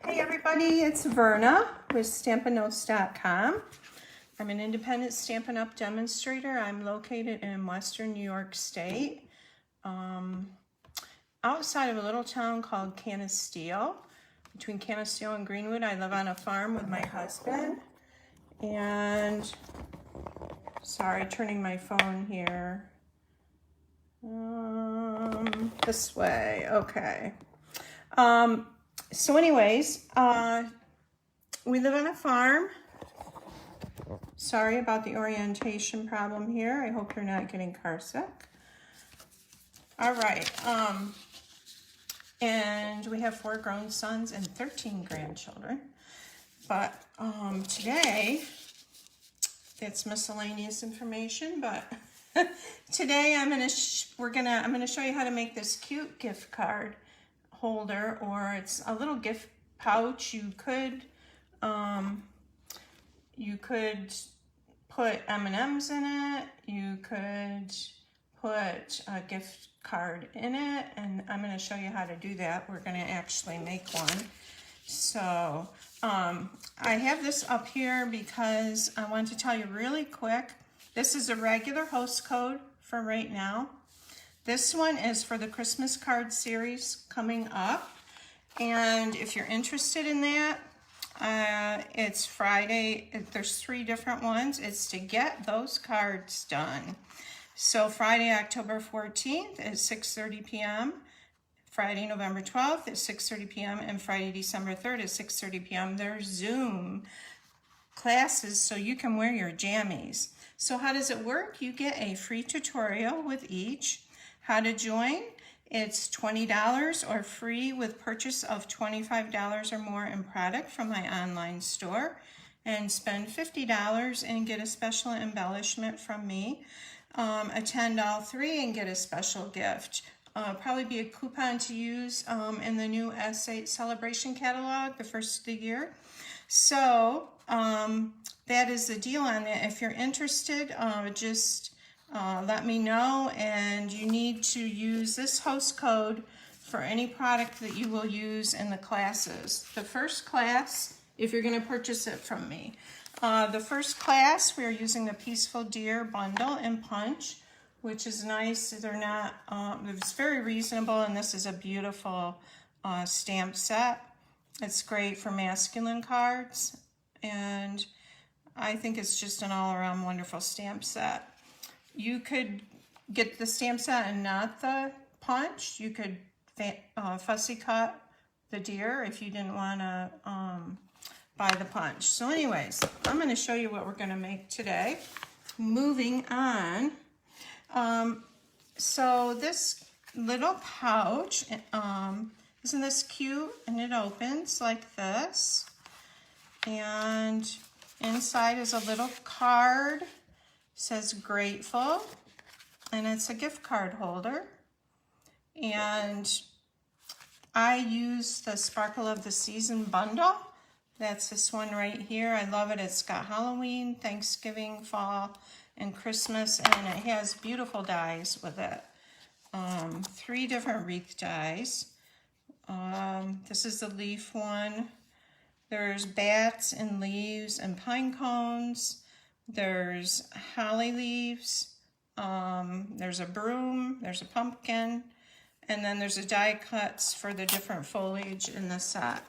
Hey everybody, it's Verna with StampinNotes.com. I'm an independent Stampin' Up! Demonstrator. I'm located in Western New York State, outside of a little town called Canisteo. Between Canisteo and Greenwood, I live on a farm with my husband. And, sorry, turning my phone here. This way, okay. So anyways, we live on a farm. Sorry about the orientation problem here. I hope you're not getting car sick. All right, and we have 4 grown sons and 13 grandchildren. But today, it's miscellaneous information, but today I'm gonna show you how to make this cute gift card holder, or it's a little gift pouch. You could put M&Ms in it. You could put a gift card in it, and I'm going to show you how to do that. We're going to actually make one. So I have this up here because I want to tell you really quick. This is a regular host code for right now. This one is for the Christmas card series coming up. And if you're interested in that, it's Friday. There's 3 different ones. It's to get those cards done. So Friday, October 14th at 6:30 p.m., Friday, November 12th at 6:30 p.m., and Friday, December 3rd at 6:30 p.m. They're Zoom classes, so you can wear your jammies. So how does it work? You get a free tutorial with each. How to join? It's $20 or free with purchase of $25 or more in product from my online store, and spend $50 and get a special embellishment from me. Attend all 3 and get a special gift. Probably be a coupon to use in the new S8 celebration catalog the first of the year. So that is the deal on that. If you're interested, just let me know, and you need to use this host code for any product that you will use in the classes. The first class, if you're going to purchase it from me, the first class, we're using the Peaceful Deer bundle and punch, which is nice. They're not, it's very reasonable, and this is a beautiful stamp set. It's great for masculine cards, and I think it's just an all-around wonderful stamp set. You could get the stamp set and not the punch. You could fussy cut the deer if you didn't want to buy the punch. So anyways, I'm going to show you what we're going to make today. Moving on. So this little pouch, isn't this cute? And it opens like this. And inside is a little card. Says grateful, and it's a gift card holder. And I use the Sparkle of the Season bundle. That's this one right here. I love it. It's got Halloween, Thanksgiving, fall, and Christmas, and it has beautiful dies with it. 3 different wreath dies. This is the leaf one. There's bats and leaves and pine cones. There's holly leaves, there's a broom, there's a pumpkin, and then there's a die cuts for the different foliage in the set.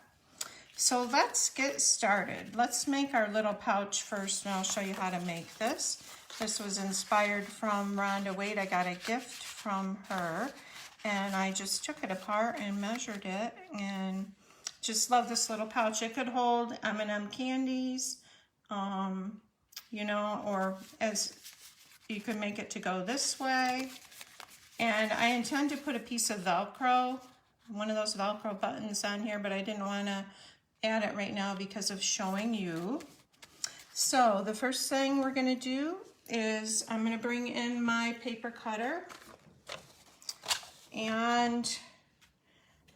So let's get started. Let's make our little pouch first, and I'll show you how to make this. This was inspired from Rhonda Wade. I got a gift from her, and I just took it apart and measured it, and just love this little pouch. It could hold M&M candies, you know, or as you could make it to go this way. And I intend to put a piece of Velcro, one of those Velcro buttons on here, but I didn't want to add it right now because of showing you. So the first thing we're going to do is I'm going to bring in my paper cutter. And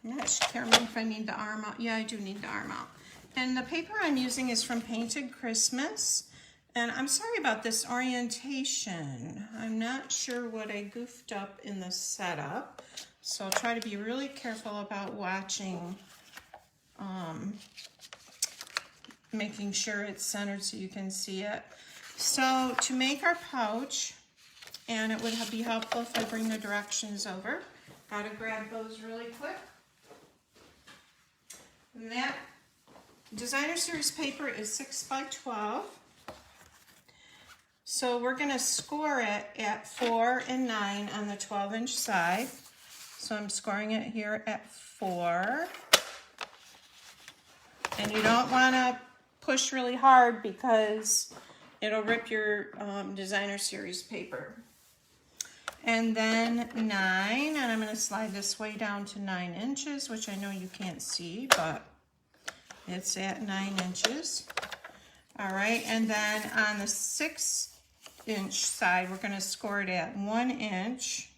I'm not sure, can't remember if I need the arm out. Yeah, I do need the arm out. And the paper I'm using is from Painted Christmas. And I'm sorry about this orientation. I'm not sure what I goofed up in the setup. So I'll try to be really careful about watching making sure it's centered so you can see it. So to make our pouch, and it would be helpful if I bring the directions over. Gotta grab those really quick. And that designer series paper is 6 by 12. So we're gonna score it at 4 and 9 on the 12-inch side. So I'm scoring it here at 4. And you don't wanna push really hard because it'll rip your designer series paper. And then 9, and I'm gonna slide this way down to 9 inches, which I know you can't see, but it's at 9 inches. All right, and then on the 6-inch side, we're gonna score it at 1 inch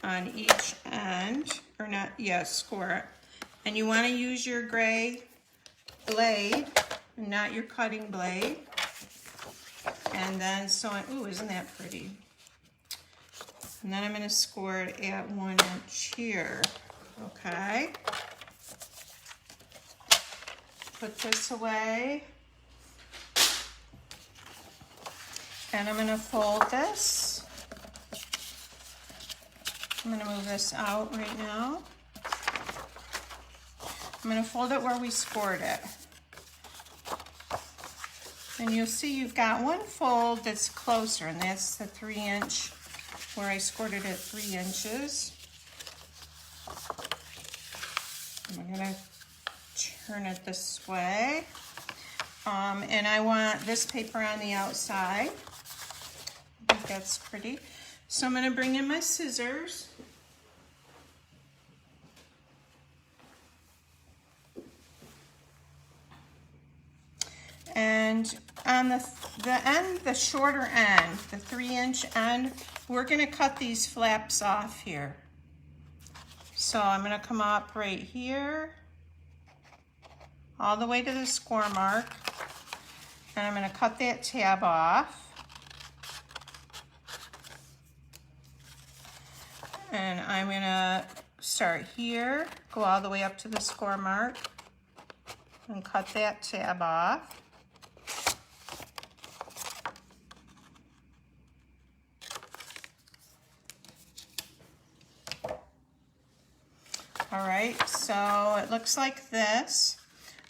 on each end, or not, score it. And you wanna use your gray blade, not your cutting blade. And then ooh, isn't that pretty? And then I'm gonna score it at 1 inch here, okay? Put this away. And I'm gonna fold this. I'm gonna move this out right now. I'm gonna fold it where we scored it. And you'll see you've got one fold that's closer, and that's the 3-inch where I scored it at 3 inches. I'm gonna turn it this way. And I want this paper on the outside. I think that's pretty. So I'm gonna bring in my scissors. And on the shorter end, the 3-inch end, we're gonna cut these flaps off here. So I'm gonna come up right here, all the way to the score mark, and I'm gonna cut that tab off. And I'm gonna start here, go all the way up to the score mark, and cut that tab off. All right, so it looks like this.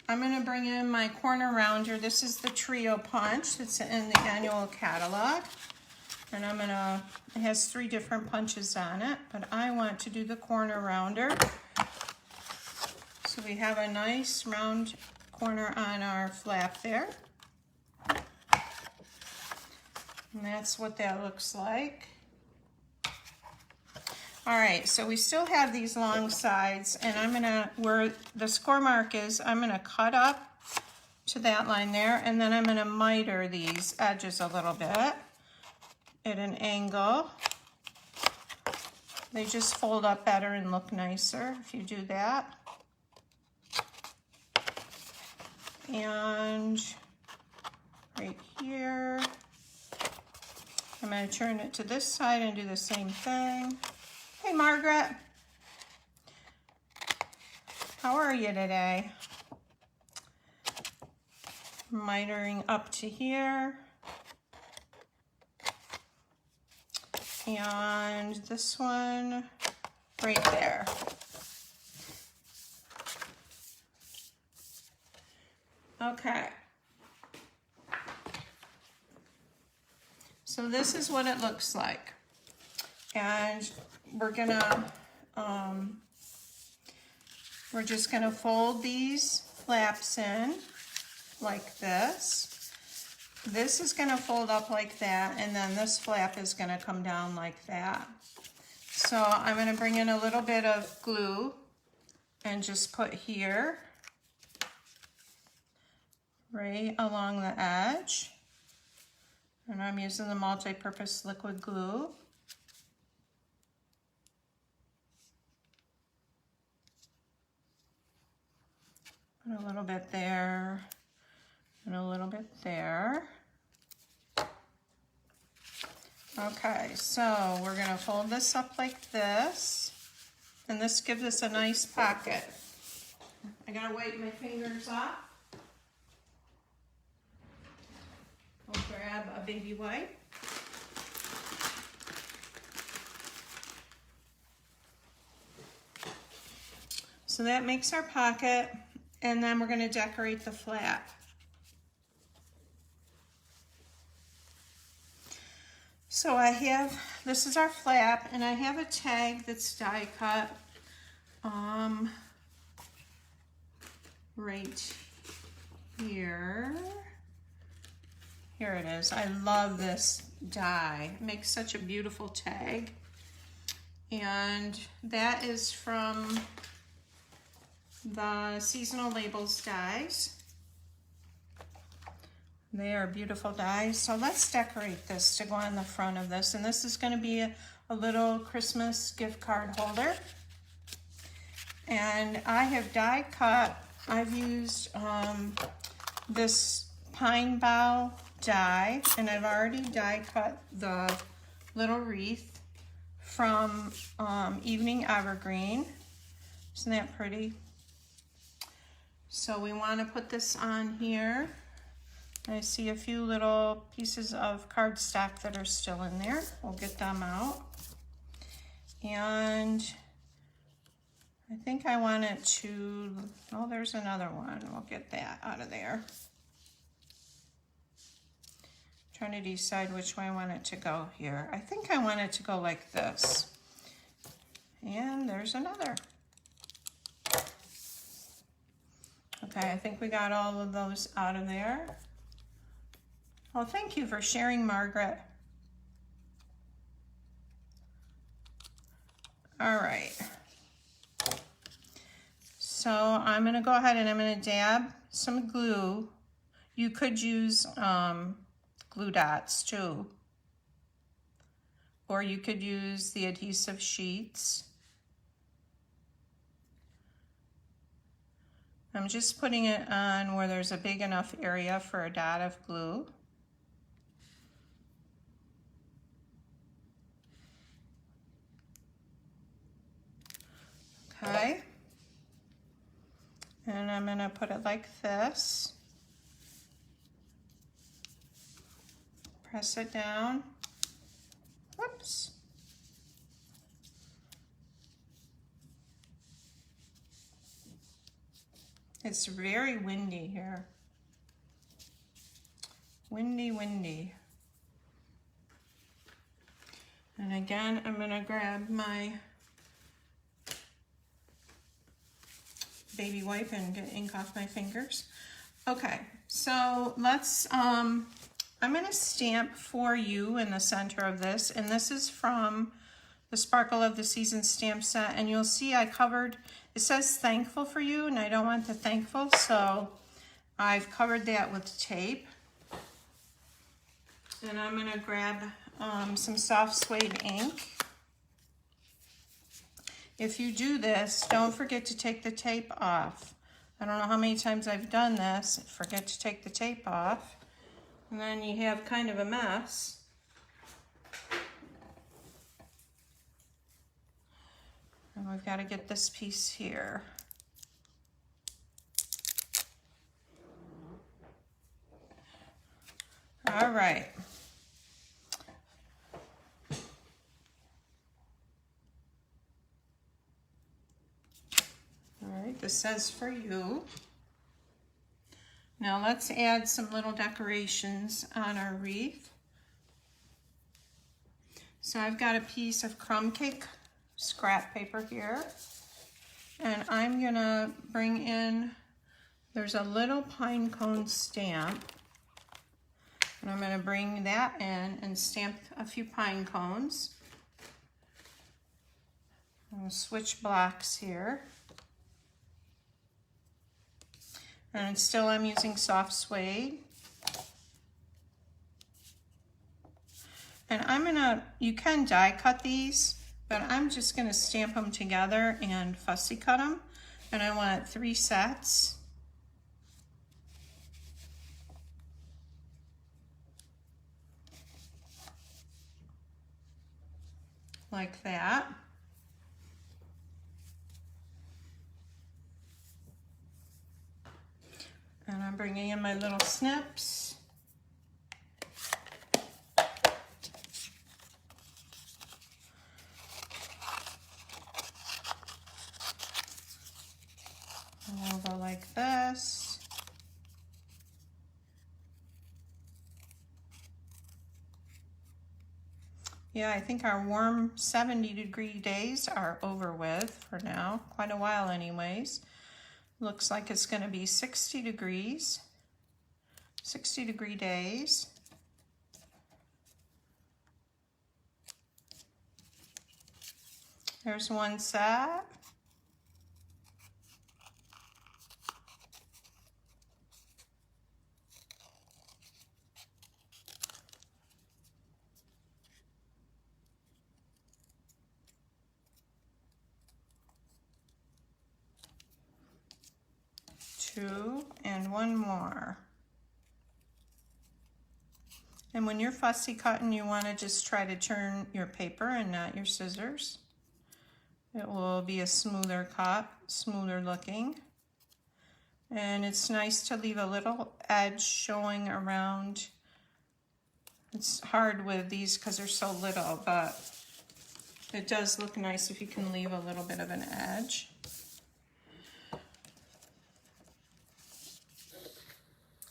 I'm gonna bring in my corner rounder. This is the trio punch that's in the annual catalog. And it has 3 different punches on it, but I want to do the corner rounder. So we have a nice round corner on our flap there. And that's what that looks like. All right, so we still have these long sides, and where the score mark is, I'm gonna cut up to that line there, and then I'm gonna miter these edges a little bit at an angle. They just fold up better and look nicer if you do that. And right here, I'm gonna turn it to this side and do the same thing. Hey, Margaret. How are you today? Mitering up to here. And this one right there. Okay. So this is what it looks like. And we're just gonna fold these flaps in like this. This is gonna fold up like that, and then this flap is gonna come down like that. So I'm gonna bring in a little bit of glue and just put here, right along the edge. And I'm using the multi-purpose liquid glue. Put a little bit there, and a little bit there. Okay, so we're gonna fold this up like this, and this gives us a nice pocket. I gotta wipe my fingers off. I'll grab a baby wipe. So that makes our pocket, and then we're gonna decorate the flap. So I have, this is our flap, and I have a tag that's die cut right here. Here it is. I love this die. It makes such a beautiful tag. And that is from the Seasonal Labels dies. They are beautiful dies. So let's decorate this to go on the front of this. And this is going to be a little Christmas gift card holder. And I have die cut, I've used this pine bough die, and I've already die cut the little wreath from Evening Evergreen. Isn't that pretty? So we want to put this on here. I see a few little pieces of cardstock that are still in there. We'll get them out. And I think I want it to, oh, there's another one. We'll get that out of there. Trying to decide which way I want it to go here. I think I want it to go like this. And there's another. Okay, I think we got all of those out of there. Well, thank you for sharing, Margaret. All right. So I'm gonna go ahead and I'm gonna dab some glue. You could use glue dots too. Or you could use the adhesive sheets. I'm just putting it on where there's a big enough area for a dot of glue. Okay. And I'm gonna put it like this. Press it down. Whoops. It's very windy here. Windy, windy. And again, I'm gonna grab my baby wipe and get ink off my fingers. Okay, so let's, I'm gonna stamp for you in the center of this, and this is from the Sparkle of the Season stamp set, and you'll see I covered, it says thankful for you, and I don't want the thankful, so I've covered that with tape. And I'm gonna grab some soft suede ink. If you do this, don't forget to take the tape off. I don't know how many times I've done this, forget to take the tape off. And then you have kind of a mess. And we've got to get this piece here. All right. All right, this says for you. Now let's add some little decorations on our wreath. So I've got a piece of Crumb Cake scrap paper here, and I'm gonna bring in, there's a little pine cone stamp, and I'm gonna bring that in and stamp a few pine cones. I'm gonna switch blocks here. And still I'm using soft suede. And I'm gonna, you can die cut these, but I'm just gonna stamp them together and fussy cut them. And I want 3 sets. Like that. I'm bringing in my little snips. And we'll go like this. Yeah, I think our warm 70-degree days are over with for now, quite a while anyways. Looks like it's going to be 60 degrees, 60-degree days. There's one set. Two, and one more. And when you're fussy cutting, you want to just try to turn your paper and not your scissors. It will be a smoother cut, smoother looking. And it's nice to leave a little edge showing around. It's hard with these because they're so little, but it does look nice if you can leave a little bit of an edge.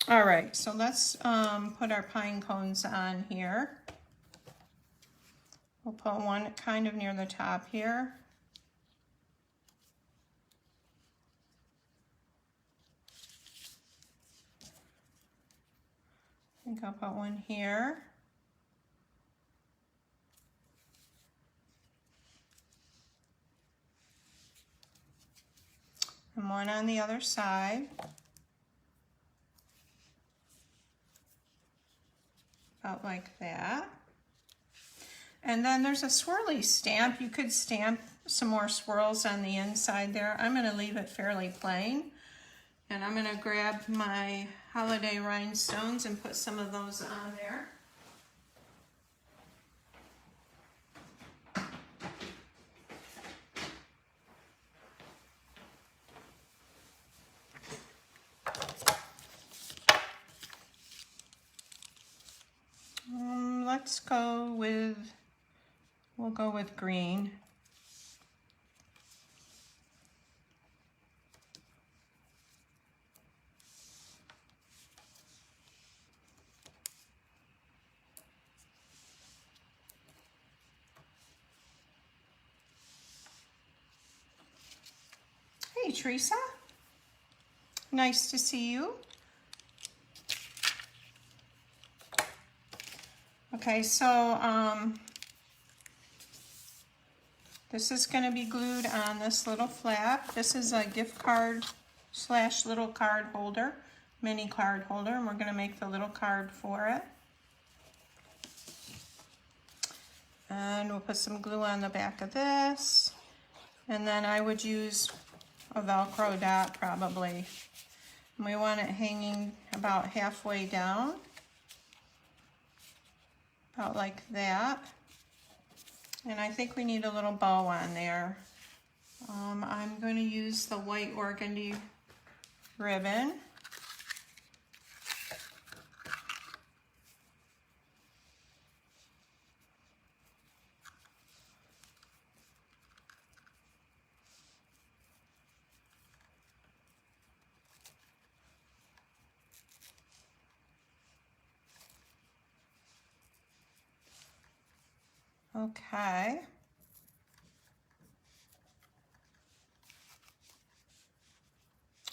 All right, so let's put our pine cones on here. We'll put one kind of near the top here. I think I'll put one here. And one on the other side. About like that. And then there's a swirly stamp. You could stamp some more swirls on the inside there. I'm going to leave it fairly plain. And I'm going to grab my holiday rhinestones and put some of those on there. Let's go with, we'll go with green. Hey, Teresa. Nice to see you. Okay, so this is going to be glued on this little flap. This is a gift card / little card holder, mini card holder, and we're going to make the little card for it. And we'll put some glue on the back of this. And then I would use a Velcro dot probably. And we want it hanging about halfway down. About like that. And I think we need a little bow on there. I'm going to use the white organdy ribbon. Okay.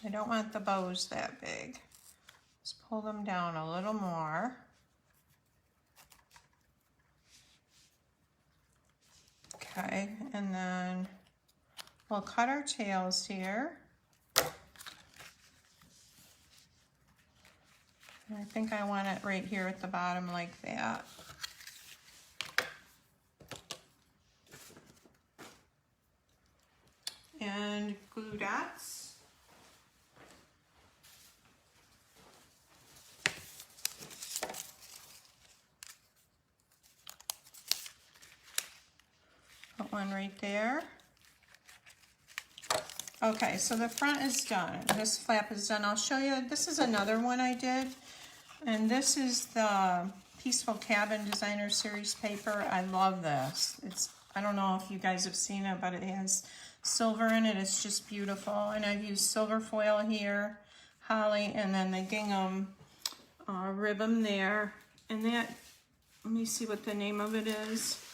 I don't want the bows that big. Let's pull them down a little more. Okay, and then we'll cut our tails here. And I think I want it right here at the bottom like that. And glue dots. Put one right there. Okay, so the front is done. This flap is done. I'll show you. This is another one I did. And this is the Peaceful Cabin Designer Series paper. I love this. I don't know if you guys have seen it, but it has silver in it. It's just beautiful. And I've used silver foil here, holly, and then the gingham ribbon there. And that, let me see what the name of it is.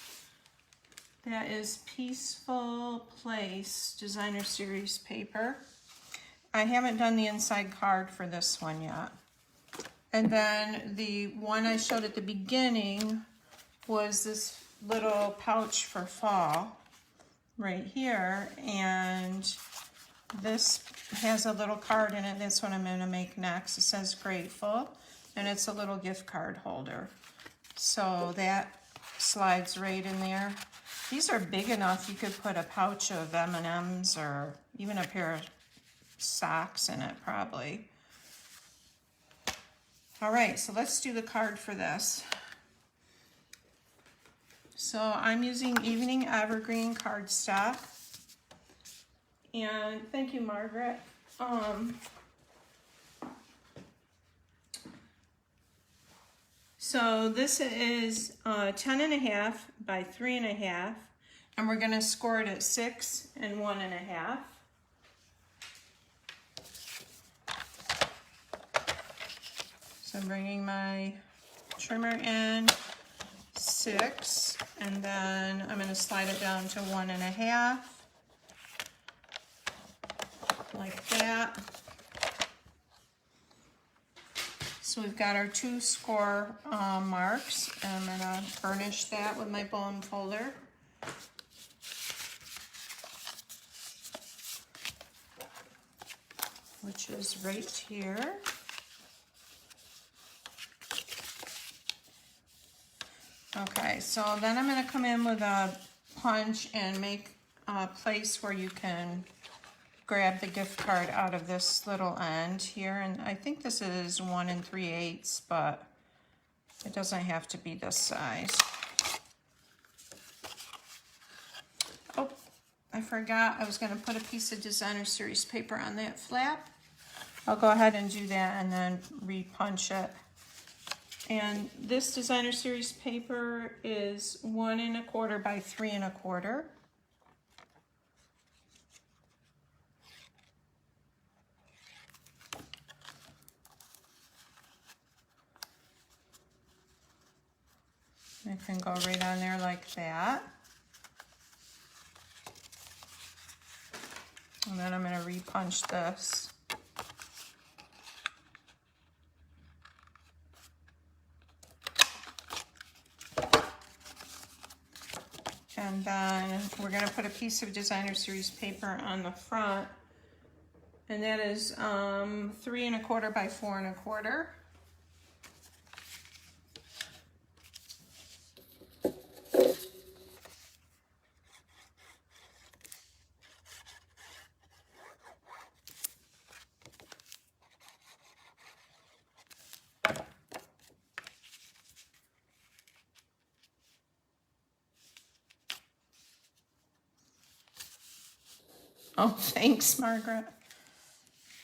That is Peaceful Place Designer Series paper. I haven't done the inside card for this one yet. And then the one I showed at the beginning was this little pouch for fall right here. And this has a little card in it. That's what I'm going to make next. It says grateful, and it's a little gift card holder. So that slides right in there. These are big enough you could put a pouch of M&Ms or even a pair of socks in it probably. All right, so let's do the card for this. So I'm using Evening Evergreen cardstock. And thank you, Margaret. So this is 10.5 by 3.5, and we're going to score it at 6 and 1.5. So I'm bringing my trimmer in 6, and then I'm going to slide it down to 1.5, like that. So we've got our 2 score marks, and I'm going to burnish that with my bone folder. Which is right here. Okay, so then I'm going to come in with a punch and make a place where you can grab the gift card out of this little end here. And I think this is 1 3/8, but it doesn't have to be this size. Oh, I forgot I was going to put a piece of Designer Series paper on that flap. I'll go ahead and do that and then re-punch it. And this Designer Series paper is 1 1/4 by 3 1/4. It can go right on there like that. And then I'm going to re-punch this. And then we're going to put a piece of Designer Series paper on the front. And that is 3 1/4 by 4 1/4. Oh, thanks, Margaret.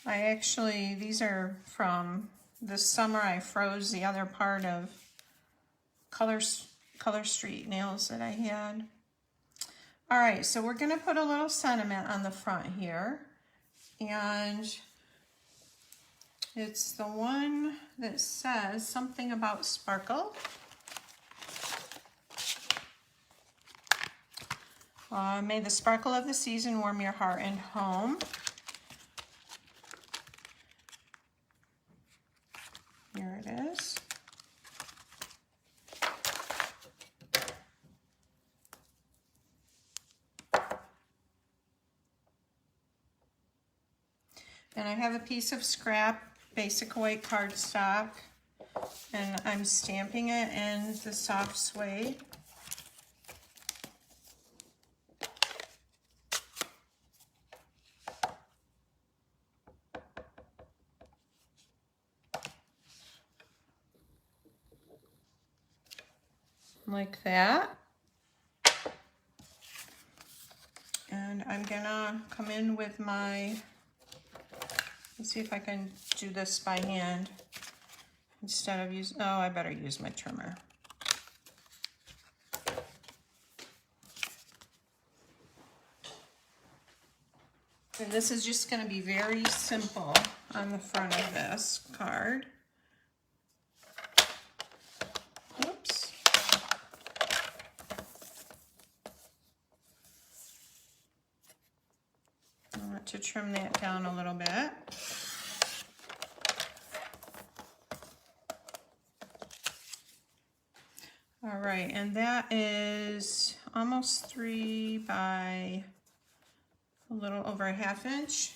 These are from this summer. I froze the other part of Color Street nails that I had. All right, so we're gonna put a little sentiment on the front here. And it's the one that says something about sparkle. May the sparkle of the season warm your heart and home. Here it is. And I have a piece of scrap basic white cardstock, and I'm stamping it in the soft suede. Like that. And I'm gonna come in with my, let's see if I can do this by hand instead of using, oh, I better use my trimmer. And this is just gonna be very simple on the front of this card. Oops. I want to trim that down a little bit. All right, and that is almost 3 by a little over a 1/2 inch.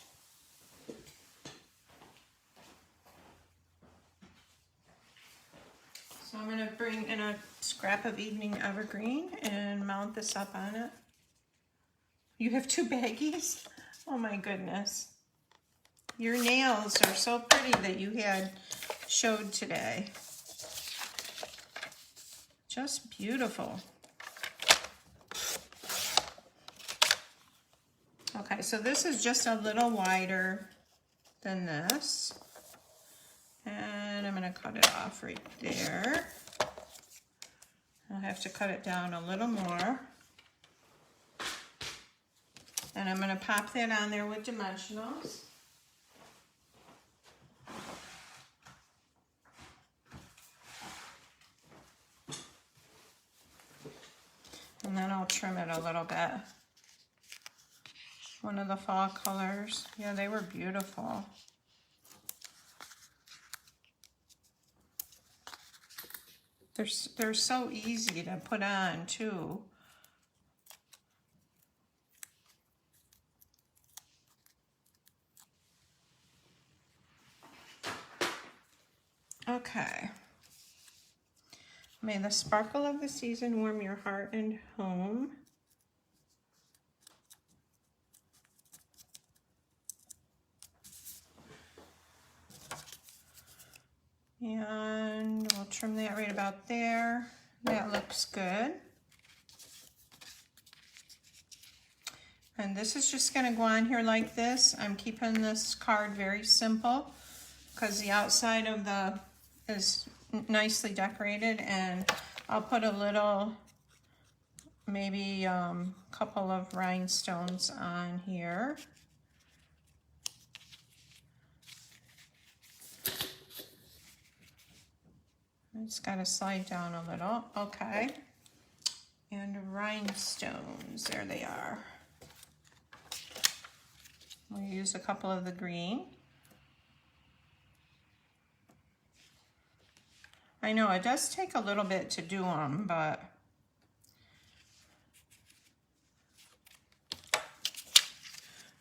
So I'm going to bring in a scrap of evening evergreen and mount this up on it. You have 2 baggies? Oh my goodness. Your nails are so pretty that you had showed today. Just beautiful. Okay, so this is just a little wider than this. And I'm going to cut it off right there. I'll have to cut it down a little more. And I'm going to pop that on there with dimensionals. And then I'll trim it a little bit. One of the fall colors. Yeah, they were beautiful. They're so easy to put on too. Okay. May the sparkle of the season warm your heart and home. And we'll trim that right about there. That looks good. And this is just going to go on here like this. I'm keeping this card very simple because the outside of the is nicely decorated, and I'll put a little, maybe couple of rhinestones on here. It's got to slide down a little. Okay. And rhinestones, there they are. We'll use a couple of the green. I know it does take a little bit to do them, but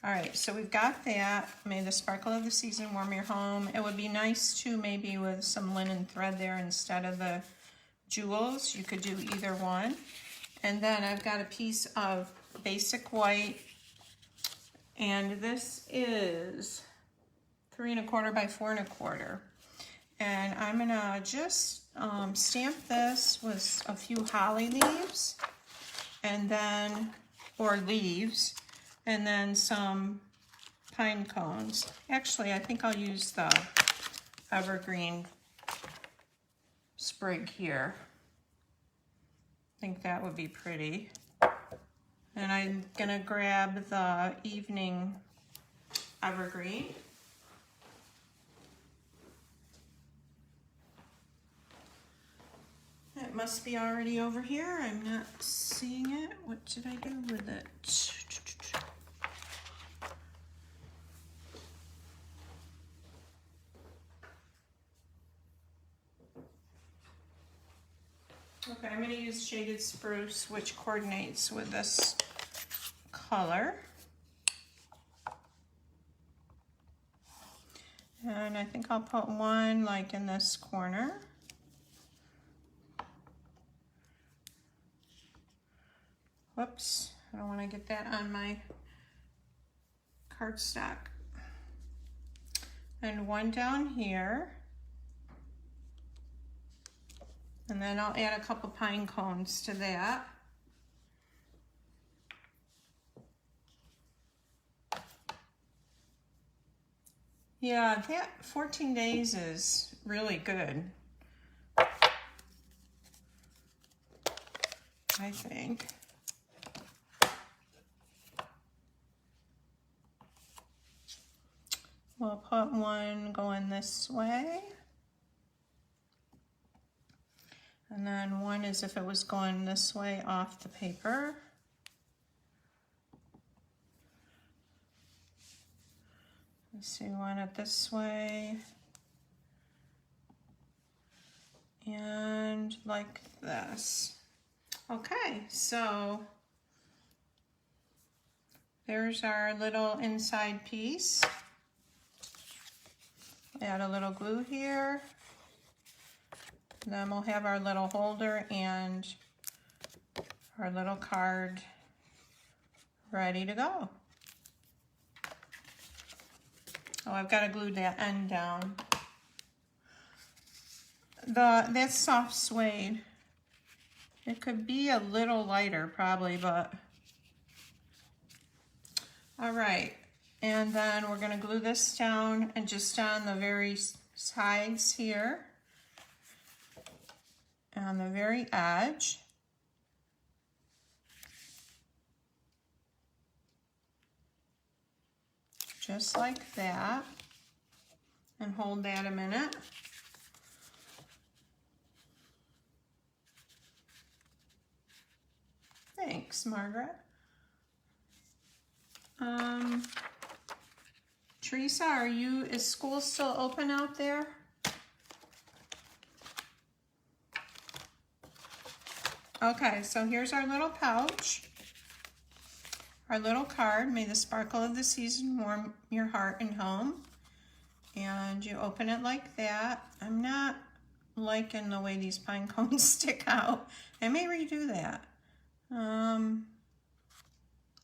all right, so we've got that. May the sparkle of the season warm your home. It would be nice too, maybe with some linen thread there instead of the jewels. You could do either one. And then I've got a piece of basic white, and this is 3 1/4 by 4 1/4. And I'm gonna just stamp this with a few holly leaves, and then, or leaves, and then some pine cones. Actually, I think I'll use the evergreen sprig here. I think that would be pretty. And I'm gonna grab the evening evergreen. It must be already over here. I'm not seeing it. What did I do with it? Okay, I'm going to use Shaded Spruce, which coordinates with this color. And I think I'll put one like in this corner. Whoops, I don't want to get that on my cardstock. And one down here. And then I'll add a couple pine cones to that. Yeah, that 14 days is really good, I think. We'll put one going this way. And then one is if it was going this way off the paper. Let's see, one it this way. And like this. Okay, so there's our little inside piece. Add a little glue here. Then we'll have our little holder and our little card ready to go. Oh, I've got to glue that end down. That's soft suede. It could be a little lighter probably, but all right. And then we're going to glue this down and just on the very sides here. On the very edge. Just like that. And hold that a minute. Thanks, Margaret. Teresa, is school still open out there? Okay, so here's our little pouch. Our little card, may the sparkle of the season warm your heart and home. And you open it like that. I'm not liking the way these pine cones stick out. I may redo that.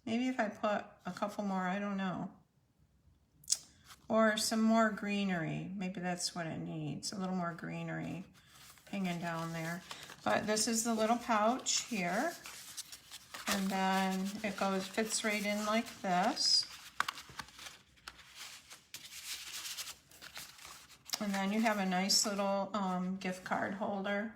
Maybe if I put a couple more, I don't know. Or some more greenery. Maybe that's what it needs, a little more greenery hanging down there. But this is the little pouch here. And then it fits right in like this. And then you have a nice little gift card holder.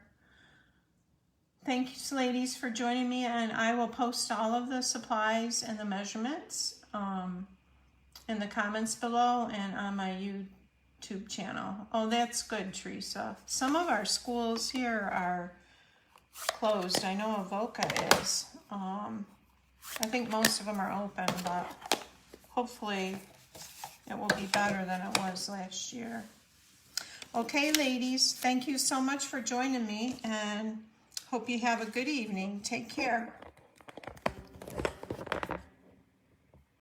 Thanks, ladies, for joining me, and I will post all of the supplies and the measurements in the comments below and on my YouTube channel. Oh, that's good, Teresa. Some of our schools here are closed. I know Avoca is. I think most of them are open, but hopefully it will be better than it was last year. Okay, ladies, thank you so much for joining me, and hope you have a good evening. Take care.